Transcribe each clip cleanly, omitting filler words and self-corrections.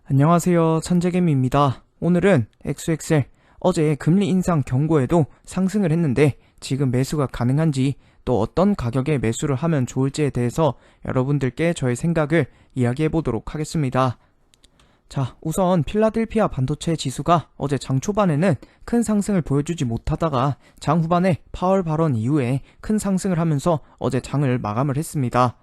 안녕하세요, 천재개미입니다. 오늘은 XXL 어제 금리 인상 경고에도 상승을 했는데 지금 매수가 가능한지, 또 어떤 가격에 매수를 하면 좋을지에 대해서 여러분들께 저의 생각을 이야기해 보도록 하겠습니다. 자, 우선 필라델피아 반도체 지수가 어제 장 초반에는 큰 상승을 보여주지 못하다가 장 후반에 파월 발언 이후에 큰 상승을 하면서 어제 장을 마감을 했습니다.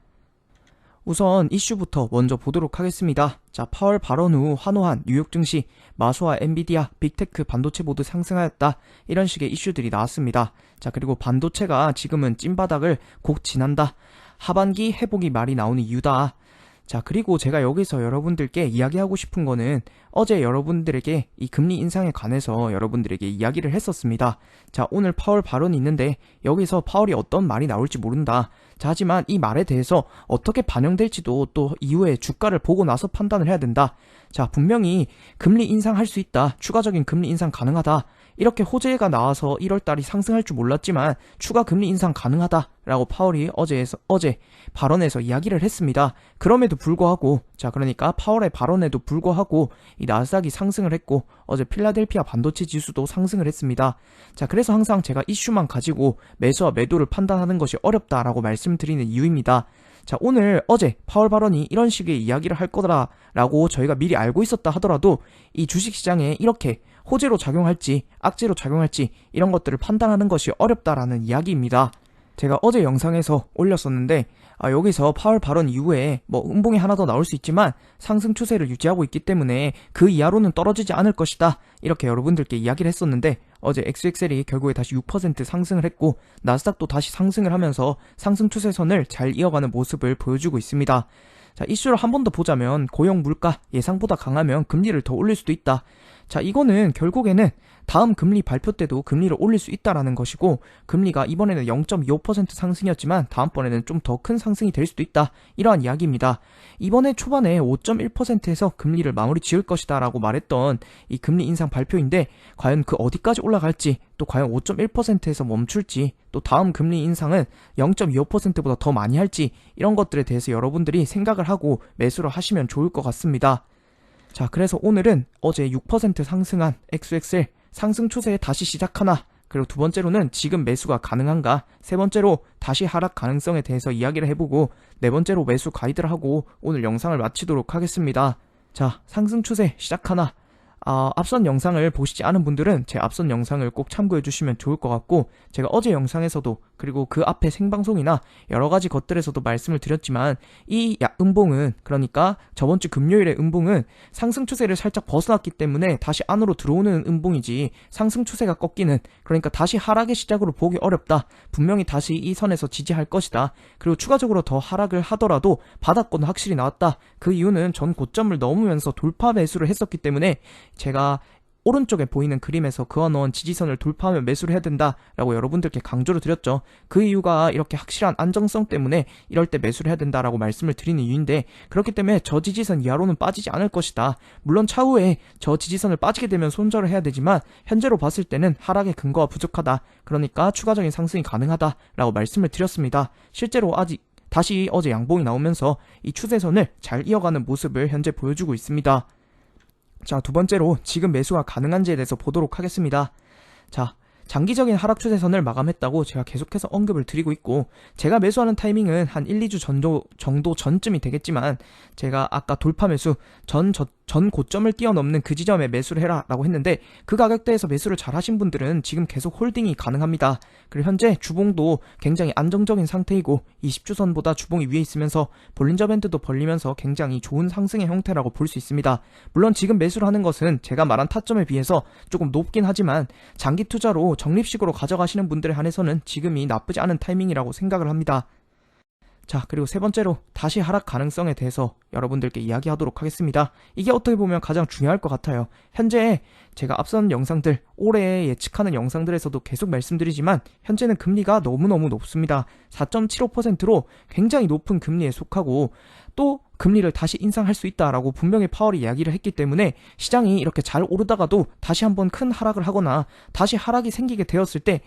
우선 이슈부터 먼저 보도록 하겠습니다. 자, 파월 발언 후 환호한 뉴욕 증시, 마소와 엔비디아, 빅테크 반도체 모두 상승하였다. 이런 식의 이슈들이 나왔습니다. 자, 그리고 반도체가 지금은 찐바닥을 곧 지난다. 하반기 회복이 말이 나오는 이유다. 자, 그리고 제가 여기서 여러분들께 이야기하고 싶은 거는 어제 여러분들에게 이 금리 인상에 관해서 여러분들에게 이야기를 했었습니다. 자, 오늘 파월 발언이 있는데 여기서 파월이 어떤 말이 나올지 모른다. 자, 하지만 이 말에 대해서 어떻게 반영될지도 또 이후에 주가를 보고 나서 판단을 해야 된다. 자, 분명히 금리 인상할 수 있다. 추가적인 금리 인상 가능하다. 이렇게 호재가 나와서 1월달이 상승할 줄 몰랐지만 추가 금리 인상 가능하다라고 파월이 어제 발언에서 이야기를 했습니다. 그럼에도 불구하고, 자, 그러니까 파월의 발언에도 불구하고 이 나스닥이 상승을 했고 어제 필라델피아 반도체 지수도 상승을 했습니다. 자, 그래서 항상 제가 이슈만 가지고 매수와 매도를 판단하는 것이 어렵다라고 말씀드리는 이유입니다. 자, 어제 파월 발언이 이런 식의 이야기를 할 거다라고 저희가 미리 알고 있었다 하더라도 이 주식시장에 이렇게 호재로 작용할지 악재로 작용할지 이런 것들을 판단하는 것이 어렵다라는 이야기입니다. 제가 어제 영상에서 올렸었는데 여기서 파월 발언 이후에 음봉이 하나 더 나올 수 있지만 상승 추세를 유지하고 있기 때문에 그 이하로는 떨어지지 않을 것이다, 이렇게 여러분들께 이야기를 했었는데 어제 XXL이 결국에 다시 6% 상승을 했고 나스닥도 다시 상승을 하면서 상승 추세선을 잘 이어가는 모습을 보여주고 있습니다. 자, 이슈를 한 번 더 보자면 고용 물가 예상보다 강하면 금리를 더 올릴 수도 있다. 자, 이거는 결국에는 다음 금리 발표 때도 금리를 올릴 수 있다라는 것이고, 금리가 이번에는 0.25% 상승이었지만 다음번에는 좀 더 큰 상승이 될 수도 있다, 이러한 이야기입니다. 이번에 초반에 5.1%에서 금리를 마무리 지을 것이다 라고 말했던 이 금리 인상 발표인데 과연 그 어디까지 올라갈지, 또 과연 5.1%에서 멈출지, 또 다음 금리 인상은 0.25%보다 더 많이 할지, 이런 것들에 대해서 여러분들이 생각을 하고 매수를 하시면 좋을 것 같습니다. 자, 그래서 오늘은 어제 6% 상승한 XXL 상승 추세에 다시 시작하나, 그리고 두 번째로는 지금 매수가 가능한가, 세 번째로 다시 하락 가능성에 대해서 이야기를 해보고, 네 번째로 매수 가이드를 하고 오늘 영상을 마치도록 하겠습니다. 자, 상승 추세 시작하나, 앞선 영상을 보시지 않은 분들은 제 앞선 영상을 꼭 참고해 주시면 좋을 것 같고, 제가 어제 영상에서도 그리고 그 앞에 생방송이나 여러가지 것들에서도 말씀을 드렸지만 이 음봉은, 그러니까 저번주 금요일의 음봉은 상승 추세를 살짝 벗어났기 때문에 다시 안으로 들어오는 음봉이지 상승 추세가 꺾이는, 그러니까 다시 하락의 시작으로 보기 어렵다. 분명히 다시 이 선에서 지지할 것이다. 그리고 추가적으로 더 하락을 하더라도 바닥권은 확실히 나왔다. 그 이유는 전 고점을 넘으면서 돌파 매수를 했었기 때문에 제가 오른쪽에 보이는 그림에서 그어 넣은 지지선을 돌파하면 매수를 해야 된다라고 여러분들께 강조를 드렸죠. 그 이유가 이렇게 확실한 안정성 때문에 이럴 때 매수를 해야 된다라고 말씀을 드리는 이유인데, 그렇기 때문에 저 지지선 이하로는 빠지지 않을 것이다. 물론 차후에 저 지지선을 빠지게 되면 손절을 해야 되지만 현재로 봤을 때는 하락의 근거가 부족하다. 그러니까 추가적인 상승이 가능하다라고 말씀을 드렸습니다. 실제로 다시 어제 양봉이 나오면서 이 추세선을 잘 이어가는 모습을 현재 보여주고 있습니다. 자, 두 번째로 지금 매수가 가능한지에 대해서 보도록 하겠습니다. 자, 장기적인 하락 추세선을 마감했다고 제가 계속해서 언급을 드리고 있고, 제가 매수하는 타이밍은 한 1, 2주 정도 전쯤이 되겠지만, 제가 아까 돌파 매수 전 고점을 뛰어넘는 그 지점에 매수를 해라 라고 했는데, 그 가격대에서 매수를 잘 하신 분들은 지금 계속 홀딩이 가능합니다. 그리고 현재 주봉도 굉장히 안정적인 상태이고 20주선보다 주봉이 위에 있으면서 볼린저 밴드도 벌리면서 굉장히 좋은 상승의 형태라고 볼 수 있습니다. 물론 지금 매수를 하는 것은 제가 말한 타점에 비해서 조금 높긴 하지만 장기 투자로 적립식으로 가져가시는 분들에 한해서는 지금이 나쁘지 않은 타이밍이라고 생각을 합니다. 자, 그리고 세 번째로 다시 하락 가능성에 대해서 여러분들께 이야기하도록 하겠습니다. 이게 어떻게 보면 가장 중요할 것 같아요. 현재 제가 앞선 영상들, 올해 예측하는 영상들에서도 계속 말씀드리지만 현재는 금리가 너무너무 높습니다. 4.75%로 굉장히 높은 금리에 속하고, 또 금리를 다시 인상할 수 있다라고 분명히 파월이 이야기를 했기 때문에 시장이 이렇게 잘 오르다가도 다시 한번 큰 하락을 하거나 다시 하락이 생기게 되었을 때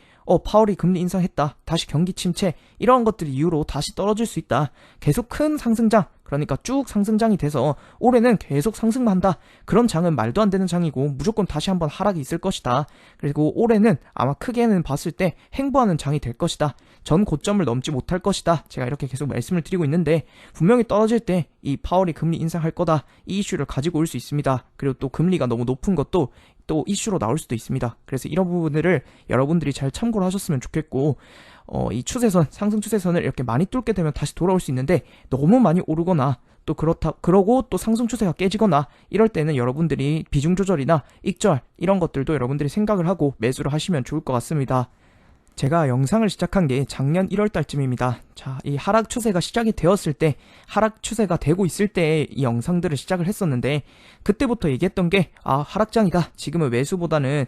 파월이 금리 인상했다, 다시 경기 침체, 이러한 것들 이유로 다시 떨어질 수 있다, 계속 큰 상승장 그러니까 쭉 상승장이 돼서 올해는 계속 상승만 한다. 그런 장은 말도 안 되는 장이고 무조건 다시 한번 하락이 있을 것이다. 그리고 올해는 아마 크게는 봤을 때 횡보하는 장이 될 것이다. 전 고점을 넘지 못할 것이다. 제가 이렇게 계속 말씀을 드리고 있는데 분명히 떨어질 때 이 파월이 금리 인상할 거다. 이 이슈를 가지고 올 수 있습니다. 그리고 또 금리가 너무 높은 것도 또 이슈로 나올 수도 있습니다. 그래서 이런 부분들을 여러분들이 잘 참고를 하셨으면 좋겠고 이 추세선, 상승 추세선을 이렇게 많이 뚫게 되면 다시 돌아올 수 있는데 너무 많이 오르거나 또 그러고 또 상승 추세가 깨지거나 이럴 때는 여러분들이 비중 조절이나 익절 이런 것들도 여러분들이 생각을 하고 매수를 하시면 좋을 것 같습니다. 제가 영상을 시작한 게 작년 1월 달쯤입니다. 자, 이 하락 추세가 시작이 되었을 때, 하락 추세가 되고 있을 때 이 영상들을 시작을 했었는데, 그때부터 얘기했던 게, 하락장이다. 지금은 매수보다는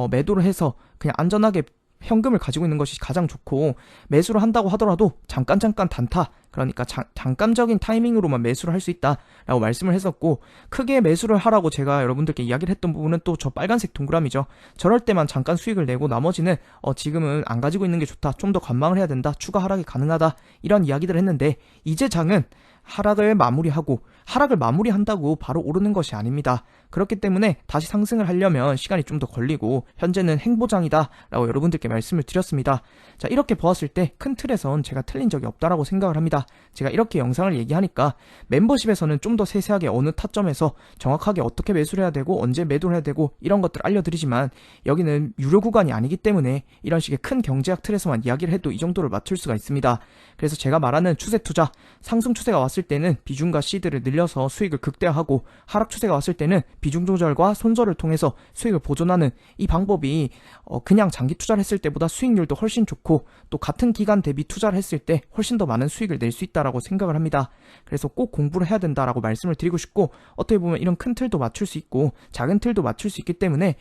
매도를 해서 그냥 안전하게 현금을 가지고 있는 것이 가장 좋고, 매수를 한다고 하더라도 잠깐 단타, 그러니까 잠깐적인 타이밍으로만 매수를 할 수 있다라고 말씀을 했었고, 크게 매수를 하라고 제가 여러분들께 이야기를 했던 부분은 또 저 빨간색 동그라미죠. 저럴 때만 잠깐 수익을 내고 나머지는 지금은 안 가지고 있는 게 좋다, 좀 더 관망을 해야 된다, 추가 하락이 가능하다, 이런 이야기들을 했는데, 이제 장은 하락을 마무리한다고 바로 오르는 것이 아닙니다. 그렇기 때문에 다시 상승을 하려면 시간이 좀 더 걸리고 현재는 행보장이다 라고 여러분들께 말씀을 드렸습니다. 자, 이렇게 보았을 때 큰 틀에선 제가 틀린 적이 없다라고 생각을 합니다. 제가 이렇게 영상을 얘기하니까 멤버십에서는 좀 더 세세하게 어느 타점에서 정확하게 어떻게 매수를 해야 되고 언제 매도를 해야 되고 이런 것들 알려드리지만, 여기는 유료 구간이 아니기 때문에 이런 식의 큰 경제학 틀에서만 이야기를 해도 이 정도를 맞출 수가 있습니다. 그래서 제가 말하는 추세 투자, 상승 추세가 왔을 때는 비중과 시드를 늘려서 수익을 극대화하고, 하락 추세가 왔을 때는 비중 조절과 손절을 통해서 수익을 보존하는 이 방법이 그냥 장기 투자를 했을 때보다 수익률도 훨씬 좋고, 또 같은 기간 대비 투자를 했을 때 훨씬 더 많은 수익을 낼 수 있다라고 생각을 합니다. 그래서 꼭 공부를 해야 된다라고 말씀을 드리고 싶고, 어떻게 보면 이런 큰 틀도 맞출 수 있고 작은 틀도 맞출 수 있기 때문에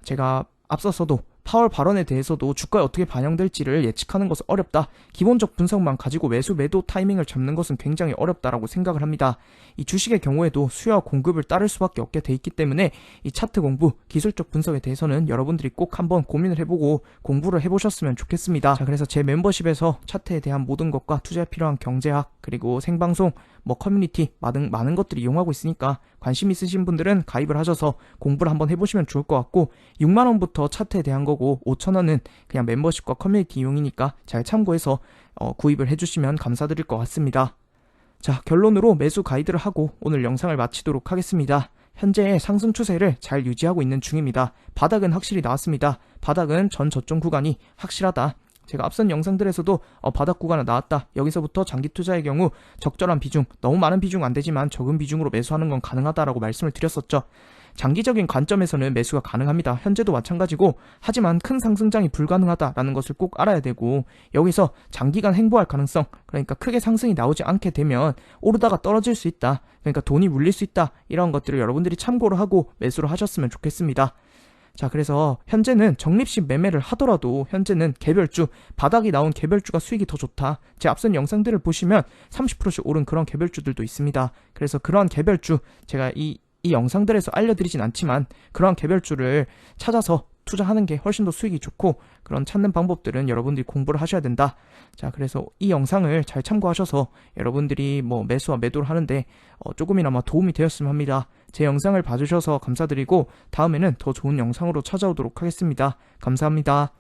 제가 앞서서도 파월 발언에 대해서도 주가에 어떻게 반영될지를 예측하는 것은 어렵다. 기본적 분석만 가지고 매수 매도 타이밍을 잡는 것은 굉장히 어렵다라고 생각을 합니다. 이 주식의 경우에도 수요와 공급을 따를 수밖에 없게 돼 있기 때문에 이 차트 공부, 기술적 분석에 대해서는 여러분들이 꼭 한번 고민을 해보고 공부를 해보셨으면 좋겠습니다. 자, 그래서 제 멤버십에서 차트에 대한 모든 것과 투자에 필요한 경제학, 그리고 생방송, 커뮤니티 많은 것들이 이용하고 있으니까 관심 있으신 분들은 가입을 하셔서 공부를 한번 해보시면 좋을 것 같고, 6만원부터 차트에 대한 거고 5천원은 그냥 멤버십과 커뮤니티 이용이니까 잘 참고해서 구입을 해주시면 감사드릴 것 같습니다. 자, 결론으로 매수 가이드를 하고 오늘 영상을 마치도록 하겠습니다. 현재의 상승 추세를 잘 유지하고 있는 중입니다. 바닥은 확실히 나왔습니다. 바닥은 전 저점 구간이 확실하다. 제가 앞선 영상들에서도 바닥 구간은 나왔다, 여기서부터 장기 투자의 경우 적절한 비중, 너무 많은 비중 안 되지만 적은 비중으로 매수하는 건 가능하다라고 말씀을 드렸었죠. 장기적인 관점에서는 매수가 가능합니다. 현재도 마찬가지고, 하지만 큰 상승장이 불가능하다라는 것을 꼭 알아야 되고, 여기서 장기간 행보할 가능성, 그러니까 크게 상승이 나오지 않게 되면 오르다가 떨어질 수 있다, 그러니까 돈이 물릴 수 있다, 이런 것들을 여러분들이 참고를 하고 매수를 하셨으면 좋겠습니다. 자, 그래서 현재는 적립식 매매를 하더라도 현재는 개별주, 바닥이 나온 개별주가 수익이 더 좋다. 제 앞선 영상들을 보시면 30%씩 오른 그런 개별주들도 있습니다. 그래서 그런 개별주, 제가 이 영상들에서 알려드리진 않지만 그런 개별주를 찾아서 투자하는 게 훨씬 더 수익이 좋고, 그런 찾는 방법들은 여러분들이 공부를 하셔야 된다. 자, 그래서 이 영상을 잘 참고하셔서 여러분들이 매수와 매도를 하는데 조금이나마 도움이 되었으면 합니다. 제 영상을 봐주셔서 감사드리고, 다음에는 더 좋은 영상으로 찾아오도록 하겠습니다. 감사합니다.